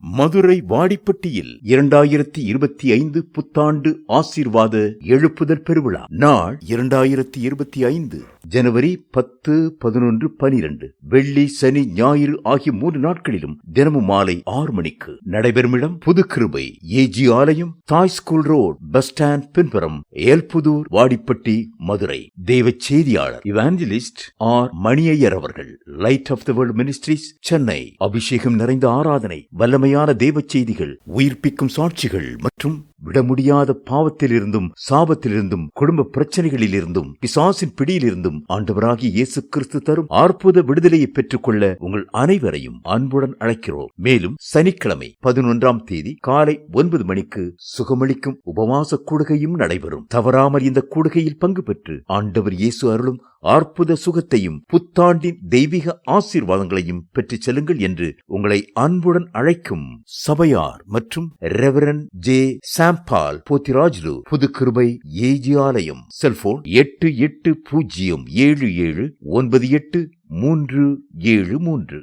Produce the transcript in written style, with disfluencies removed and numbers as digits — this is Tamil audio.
மதுரை வாடிப்பட்டியில் 2025 புத்தாண்டு ஆசீர்வாத எழுப்புதல் பெருவிழா. நாள் 2025 ஜனவரி 10, 11, 12 வெள்ளி, சனி, ஞாயிறு ஆகிய 3 நாட்களிலும் தினமும் மாலை 6 மணிக்கு நடைபெறும் இடம் புது கிருபை ஏஜி ஆலயம், தாய் ஸ்கூல் ரோட், பஸ் ஸ்டாண்ட் பின்புறம், ஏல்புதூர், வாடிப்பட்டி, மதுரை. தேவ செய்தியாளர் இவாஞ்சலிஸ்ட் ஆர் மணியையர் அவர்கள். Light of the world ministries, Chennai. அபிஷேகம் நிறைந்த ஆராதனை, வல்லமையான தேவ செய்திகள், உயிர்ப்பிக்கும் சாட்சிகள் மற்றும் விட முடியாத பாவத்திலிருந்தும் சாபத்திலிருந்தும் குடும்ப பிரச்சனைகளிலிருந்தும் பிசாசின் பிடியிலிருந்தும் ஆண்டவராகிய இயேசு கிறிஸ்து தரும் அற்புத விடுதலையை பெற்றுக்கொள்ள உங்கள் அனைவரையும் அன்புடன் அழைக்கிறோம். மேலும் சனிக்கிழமை 11ஆம் தேதி காலை 9 மணிக்கு சுகமளிக்கும் உபவாச கூடுகையும் நடைபெறும். தவறாமல் இந்த கூடுகையில் பங்கு பெற்று ஆண்டவர் இயேசு அருளும் அற்புத சுகத்தையும் புத்தாண்டின் தெய்வீக ஆசீர்வாதங்களையும் பெற்றுச் செல்லுங்கள் என்று உங்களை அன்புடன் அழைக்கும் சபையார் மற்றும் ரெவரண்ட் ஜே சாம்பால் போத்திராஜ்லு, புது கிருபை ஏஜி ஆலயம். செல்போன் 8807798373.